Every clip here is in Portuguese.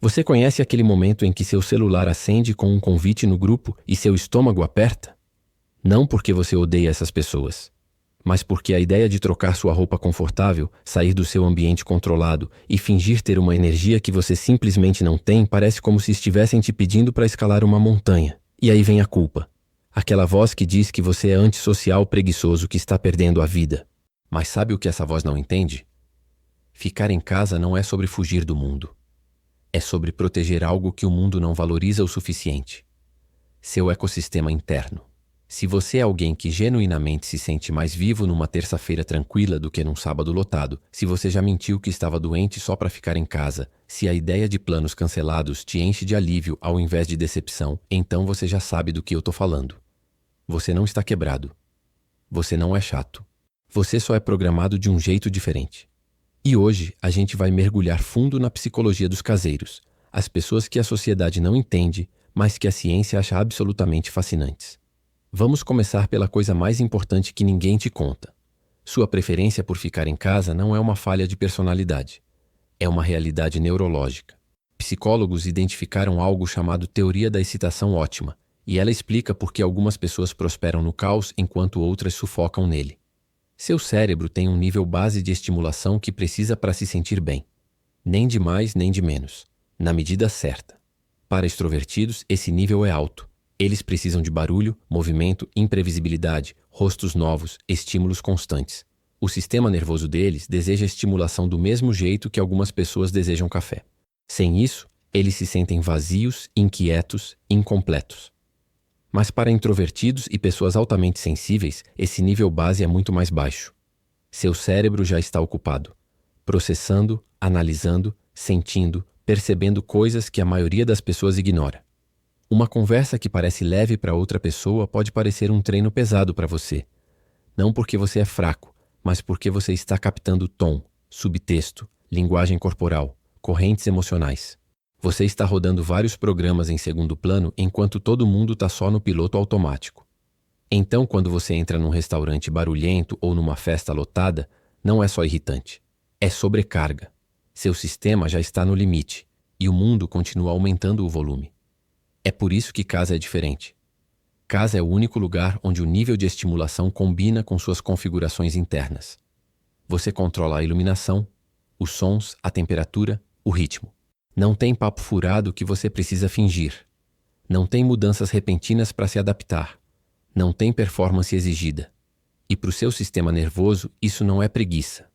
Você conhece aquele momento em que seu celular acende com um convite no grupo e seu estômago aperta? Não porque você odeia essas pessoas, mas porque a ideia de trocar sua roupa confortável, sair do seu ambiente controlado e fingir ter uma energia que você simplesmente não tem parece como se estivessem te pedindo para escalar uma montanha. E aí vem a culpa. Aquela voz que diz que você é antissocial preguiçoso que está perdendo a vida. Mas sabe o que essa voz não entende? Ficar em casa não é sobre fugir do mundo. É sobre proteger algo que o mundo não valoriza o suficiente. Seu ecossistema interno. Se você é alguém que genuinamente se sente mais vivo numa terça-feira tranquila do que num sábado lotado, se você já mentiu que estava doente só para ficar em casa, se a ideia de planos cancelados te enche de alívio ao invés de decepção, então você já sabe do que eu tô falando. Você não está quebrado. Você não é chato. Você só é programado de um jeito diferente. E hoje a gente vai mergulhar fundo na psicologia dos caseiros, as pessoas que a sociedade não entende, mas que a ciência acha absolutamente fascinantes. Vamos começar pela coisa mais importante que ninguém te conta. Sua preferência por ficar em casa não é uma falha de personalidade. É uma realidade neurológica. Psicólogos identificaram algo chamado teoria da excitação ótima, e ela explica por que algumas pessoas prosperam no caos enquanto outras sufocam nele. Seu cérebro tem um nível base de estimulação que precisa para se sentir bem. Nem de mais nem de menos. Na medida certa. Para extrovertidos, esse nível é alto. Eles precisam de barulho, movimento, imprevisibilidade, rostos novos, estímulos constantes. O sistema nervoso deles deseja estimulação do mesmo jeito que algumas pessoas desejam café. Sem isso, eles se sentem vazios, inquietos, incompletos. Mas para introvertidos e pessoas altamente sensíveis, esse nível base é muito mais baixo. Seu cérebro já está ocupado, processando, analisando, sentindo, percebendo coisas que a maioria das pessoas ignora. Uma conversa que parece leve para outra pessoa pode parecer um treino pesado para você. Não porque você é fraco, mas porque você está captando tom, subtexto, linguagem corporal, correntes emocionais. Você está rodando vários programas em segundo plano enquanto todo mundo está só no piloto automático. Então, quando você entra num restaurante barulhento ou numa festa lotada, não é só irritante. É sobrecarga. Seu sistema já está no limite e o mundo continua aumentando o volume. É por isso que casa é diferente. Casa é o único lugar onde o nível de estimulação combina com suas configurações internas. Você controla a iluminação, os sons, a temperatura, o ritmo. Não tem papo furado que você precisa fingir. Não tem mudanças repentinas para se adaptar. Não tem performance exigida. E para o seu sistema nervoso, isso não é preguiça.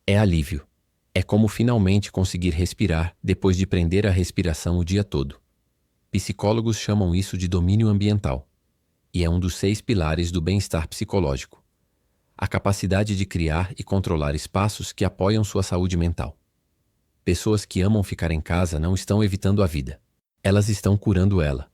É alívio. É como finalmente conseguir respirar depois de prender a respiração o dia todo. Psicólogos chamam isso de domínio ambiental, e é um dos 6 pilares do bem-estar psicológico. A capacidade de criar e controlar espaços que apoiam sua saúde mental. Pessoas que amam ficar em casa não estão evitando a vida. Elas estão curando ela.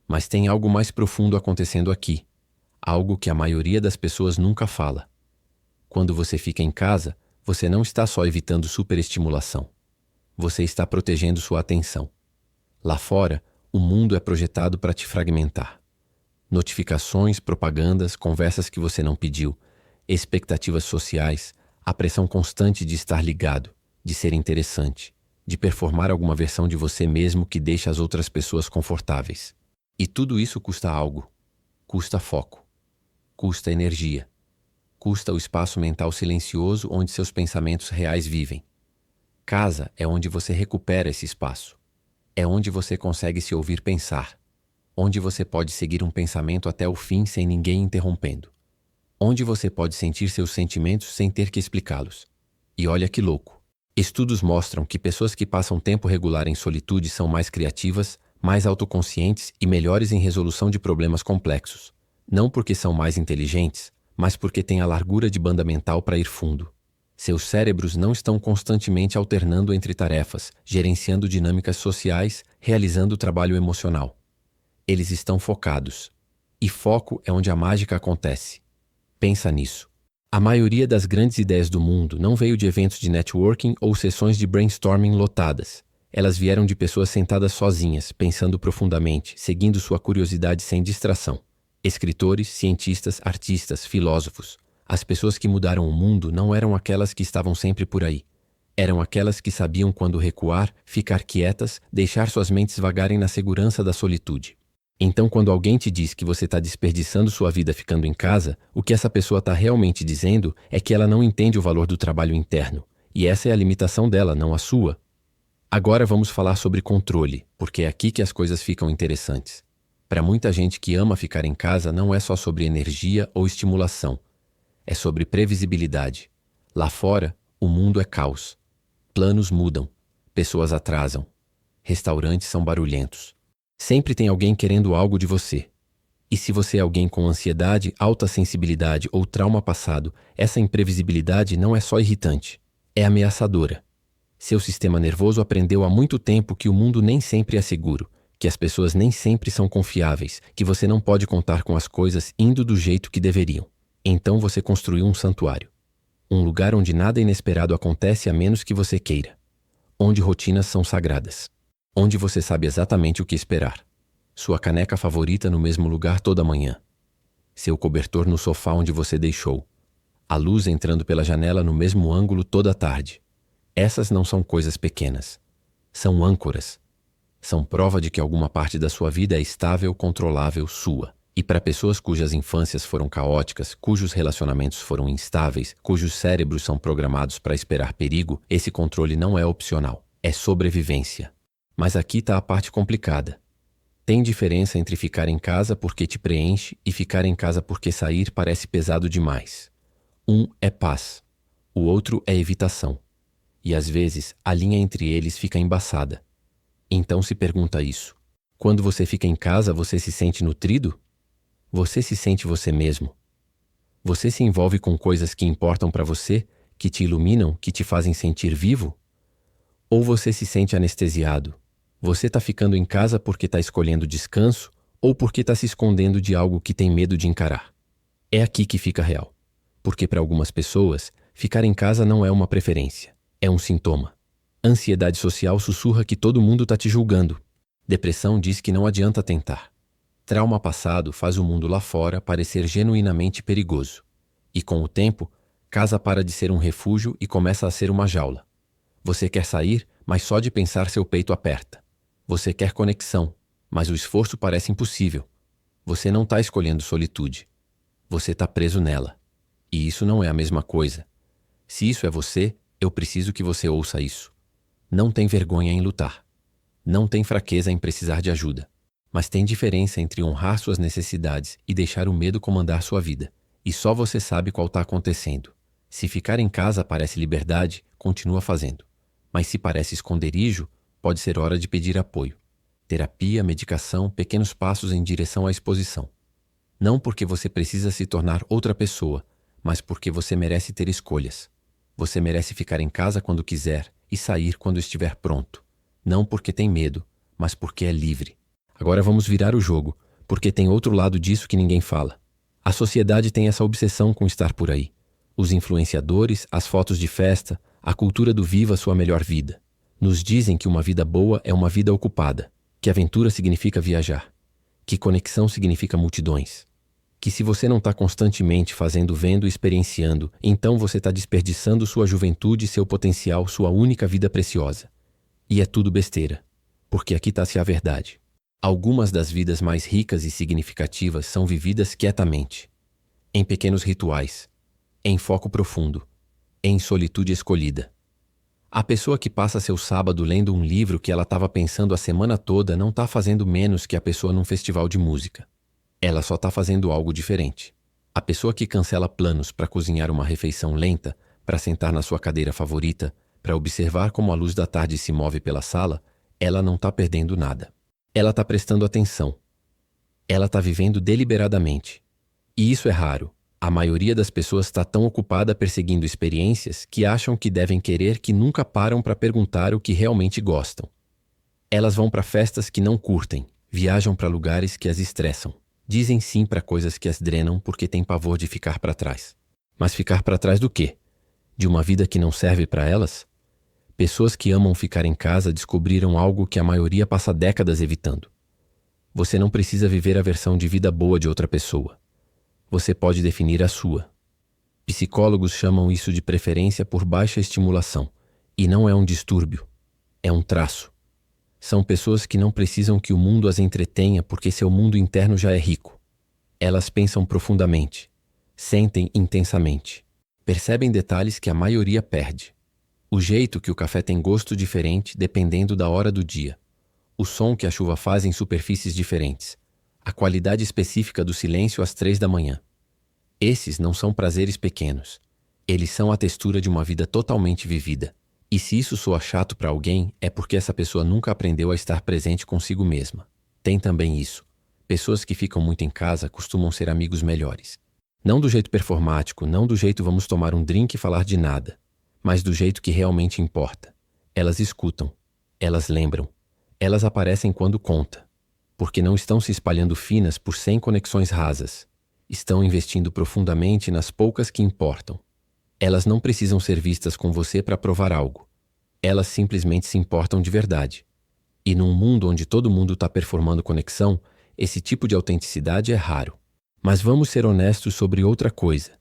Mas tem algo mais profundo acontecendo aqui, algo que a maioria das pessoas nunca fala. Quando você fica em casa, você não está só evitando superestimulação. Você está protegendo sua atenção. Lá fora, o mundo é projetado para te fragmentar. Notificações, propagandas, conversas que você não pediu, expectativas sociais, a pressão constante de estar ligado, de ser interessante, de performar alguma versão de você mesmo que deixa as outras pessoas confortáveis. E tudo isso custa algo. Custa foco. Custa energia. Custa o espaço mental silencioso onde seus pensamentos reais vivem. Casa é onde você recupera esse espaço. É onde você consegue se ouvir pensar. Onde você pode seguir um pensamento até o fim sem ninguém interrompendo. Onde você pode sentir seus sentimentos sem ter que explicá-los. E olha que louco. Estudos mostram que pessoas que passam tempo regular em solitude são mais criativas, mais autoconscientes e melhores em resolução de problemas complexos. Não porque são mais inteligentes, mas porque têm a largura de banda mental para ir fundo. Seus cérebros não estão constantemente alternando entre tarefas, gerenciando dinâmicas sociais, realizando trabalho emocional. Eles estão focados. E foco é onde a mágica acontece. Pensa nisso. A maioria das grandes ideias do mundo não veio de eventos de networking ou sessões de brainstorming lotadas. Elas vieram de pessoas sentadas sozinhas, pensando profundamente, seguindo sua curiosidade sem distração. Escritores, cientistas, artistas, filósofos. As pessoas que mudaram o mundo não eram aquelas que estavam sempre por aí. Eram aquelas que sabiam quando recuar, ficar quietas, deixar suas mentes vagarem na segurança da solitude. Então, quando alguém te diz que você está desperdiçando sua vida ficando em casa, o que essa pessoa está realmente dizendo é que ela não entende o valor do trabalho interno. E essa é a limitação dela, não a sua. Agora vamos falar sobre controle, porque é aqui que as coisas ficam interessantes. Para muita gente que ama ficar em casa, não é só sobre energia ou estimulação. É sobre previsibilidade. Lá fora, o mundo é caos. Planos mudam. Pessoas atrasam. Restaurantes são barulhentos. Sempre tem alguém querendo algo de você. E se você é alguém com ansiedade, alta sensibilidade ou trauma passado, essa imprevisibilidade não é só irritante. É ameaçadora. Seu sistema nervoso aprendeu há muito tempo que o mundo nem sempre é seguro, que as pessoas nem sempre são confiáveis, que você não pode contar com as coisas indo do jeito que deveriam. Então você construiu um santuário. Um lugar onde nada inesperado acontece a menos que você queira. Onde rotinas são sagradas. Onde você sabe exatamente o que esperar. Sua caneca favorita no mesmo lugar toda manhã. Seu cobertor no sofá onde você deixou. A luz entrando pela janela no mesmo ângulo toda a tarde. Essas não são coisas pequenas. São âncoras. São prova de que alguma parte da sua vida é estável, controlável, sua. E para pessoas cujas infâncias foram caóticas, cujos relacionamentos foram instáveis, cujos cérebros são programados para esperar perigo, esse controle não é opcional. É sobrevivência. Mas aqui está a parte complicada. Tem diferença entre ficar em casa porque te preenche e ficar em casa porque sair parece pesado demais. Um é paz. O outro é evitação. E às vezes a linha entre eles fica embaçada. Então se pergunta isso. Quando você fica em casa, você se sente nutrido? Você se sente você mesmo? Você se envolve com coisas que importam para você, que te iluminam, que te fazem sentir vivo? Ou você se sente anestesiado? Você está ficando em casa porque está escolhendo descanso ou porque está se escondendo de algo que tem medo de encarar? É aqui que fica real. Porque para algumas pessoas, ficar em casa não é uma preferência, é um sintoma. Ansiedade social sussurra que todo mundo está te julgando. Depressão diz que não adianta tentar. Trauma passado faz o mundo lá fora parecer genuinamente perigoso. E com o tempo, casa para de ser um refúgio e começa a ser uma jaula. Você quer sair, mas só de pensar seu peito aperta. Você quer conexão, mas o esforço parece impossível. Você não está escolhendo solitude. Você está preso nela. E isso não é a mesma coisa. Se isso é você, eu preciso que você ouça isso. Não tem vergonha em lutar. Não tem fraqueza em precisar de ajuda. Mas tem diferença entre honrar suas necessidades e deixar o medo comandar sua vida. E só você sabe qual está acontecendo. Se ficar em casa parece liberdade, continua fazendo. Mas se parece esconderijo, pode ser hora de pedir apoio. Terapia, medicação, pequenos passos em direção à exposição. Não porque você precisa se tornar outra pessoa, mas porque você merece ter escolhas. Você merece ficar em casa quando quiser e sair quando estiver pronto. Não porque tem medo, mas porque é livre. Agora vamos virar o jogo, porque tem outro lado disso que ninguém fala. A sociedade tem essa obsessão com estar por aí. Os influenciadores, as fotos de festa, a cultura do viva sua melhor vida. Nos dizem que uma vida boa é uma vida ocupada, que aventura significa viajar, que conexão significa multidões, que se você não está constantemente fazendo, vendo e experienciando, então você está desperdiçando sua juventude, seu potencial, sua única vida preciosa. E é tudo besteira, porque aqui está-se a verdade. Algumas das vidas mais ricas e significativas são vividas quietamente, em pequenos rituais, em foco profundo, em solitude escolhida. A pessoa que passa seu sábado lendo um livro que ela estava pensando a semana toda não está fazendo menos que a pessoa num festival de música. Ela só está fazendo algo diferente. A pessoa que cancela planos para cozinhar uma refeição lenta, para sentar na sua cadeira favorita, para observar como a luz da tarde se move pela sala, ela não está perdendo nada. Ela está prestando atenção. Ela está vivendo deliberadamente. E isso é raro. A maioria das pessoas está tão ocupada perseguindo experiências que acham que devem querer que nunca param para perguntar o que realmente gostam. Elas vão para festas que não curtem, viajam para lugares que as estressam. Dizem sim para coisas que as drenam porque têm pavor de ficar para trás. Mas ficar para trás do quê? De uma vida que não serve para elas? Pessoas que amam ficar em casa descobriram algo que a maioria passa décadas evitando. Você não precisa viver a versão de vida boa de outra pessoa. Você pode definir a sua. Psicólogos chamam isso de preferência por baixa estimulação, E não é um distúrbio, é um traço. São pessoas que não precisam que o mundo as entretenha porque seu mundo interno já é rico. Elas pensam profundamente, sentem intensamente, percebem detalhes que a maioria perde. O jeito que o café tem gosto diferente dependendo da hora do dia. O som que a chuva faz em superfícies diferentes. A qualidade específica do silêncio às 3 da manhã. Esses não são prazeres pequenos. Eles são a textura de uma vida totalmente vivida. E se isso soa chato para alguém, é porque essa pessoa nunca aprendeu a estar presente consigo mesma. Tem também isso. Pessoas que ficam muito em casa costumam ser amigos melhores. Não do jeito performático, não do jeito vamos tomar um drink e falar de nada, mas do jeito que realmente importa. Elas escutam. Elas lembram. Elas aparecem quando conta. Porque não estão se espalhando finas por 100 conexões rasas. Estão investindo profundamente nas poucas que importam. Elas não precisam ser vistas com você para provar algo. Elas simplesmente se importam de verdade. E num mundo onde todo mundo está performando conexão, esse tipo de autenticidade é raro. Mas vamos ser honestos sobre outra coisa.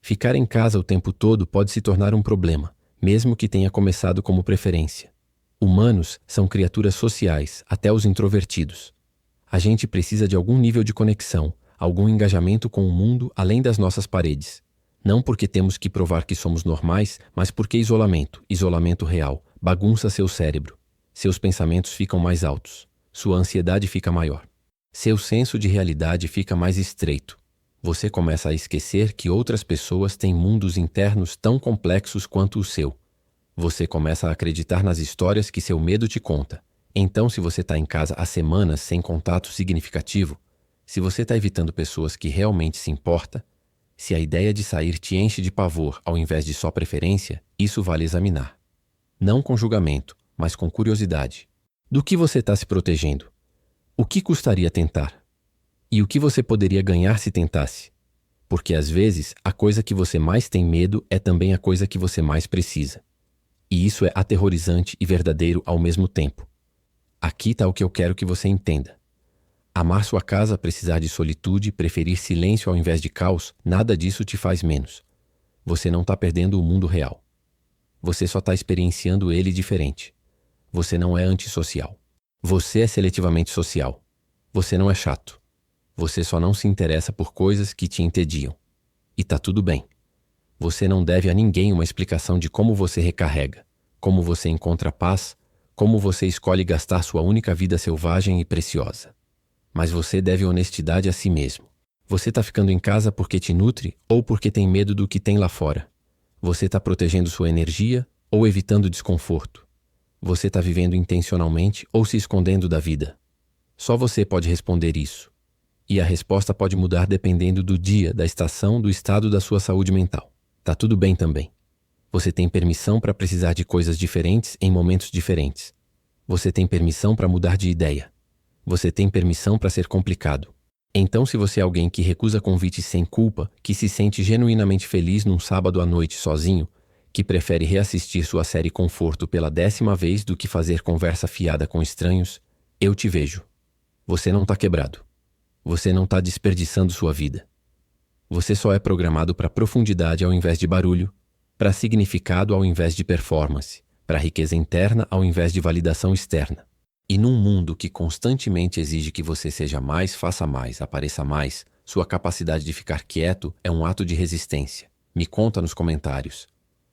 Ficar em casa o tempo todo pode se tornar um problema, mesmo que tenha começado como preferência. Humanos são criaturas sociais, até os introvertidos. A gente precisa de algum nível de conexão, algum engajamento com o mundo além das nossas paredes. Não porque temos que provar que somos normais, mas porque isolamento real, bagunça seu cérebro. Seus pensamentos ficam mais altos. Sua ansiedade fica maior. Seu senso de realidade fica mais estreito. Você começa a esquecer que outras pessoas têm mundos internos tão complexos quanto o seu. Você começa a acreditar nas histórias que seu medo te conta. Então, se você está em casa há semanas sem contato significativo, se você está evitando pessoas que realmente se importam, se a ideia de sair te enche de pavor ao invés de só preferência, isso vale examinar. Não com julgamento, mas com curiosidade. Do que você está se protegendo? O que custaria tentar? E o que você poderia ganhar se tentasse? Porque às vezes, a coisa que você mais tem medo é também a coisa que você mais precisa. E isso é aterrorizante e verdadeiro ao mesmo tempo. Aqui está o que eu quero que você entenda. Amar sua casa, precisar de solitude, preferir silêncio ao invés de caos, nada disso te faz menos. Você não está perdendo o mundo real. Você só está experienciando ele diferente. Você não é antissocial. Você é seletivamente social. Você não é chato. Você só não se interessa por coisas que te entediam. E tá tudo bem. Você não deve a ninguém uma explicação de como você recarrega, como você encontra paz, como você escolhe gastar sua única vida selvagem e preciosa. Mas você deve honestidade a si mesmo. Você tá ficando em casa porque te nutre ou porque tem medo do que tem lá fora? Você tá protegendo sua energia ou evitando desconforto? Você tá vivendo intencionalmente ou se escondendo da vida? Só você pode responder isso. E a resposta pode mudar dependendo do dia, da estação, do estado da sua saúde mental. Tá tudo bem também. Você tem permissão para precisar de coisas diferentes em momentos diferentes. Você tem permissão para mudar de ideia. Você tem permissão para ser complicado. Então, se você é alguém que recusa convites sem culpa, que se sente genuinamente feliz num sábado à noite sozinho, que prefere reassistir sua série Conforto pela 10ª vez do que fazer conversa fiada com estranhos, eu te vejo. Você não tá quebrado. Você não tá desperdiçando sua vida. Você só é programado para profundidade ao invés de barulho, para significado ao invés de performance, para riqueza interna ao invés de validação externa. E num mundo que constantemente exige que você seja mais, faça mais, apareça mais, sua capacidade de ficar quieto é um ato de resistência. Me conta nos comentários.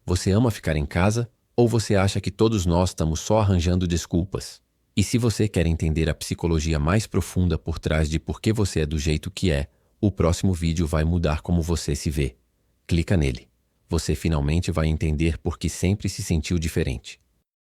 Você ama ficar em casa ou você acha que todos nós estamos só arranjando desculpas? E se você quer entender a psicologia mais profunda por trás de por que você é do jeito que é, o próximo vídeo vai mudar como você se vê. Clica nele. Você finalmente vai entender por que sempre se sentiu diferente.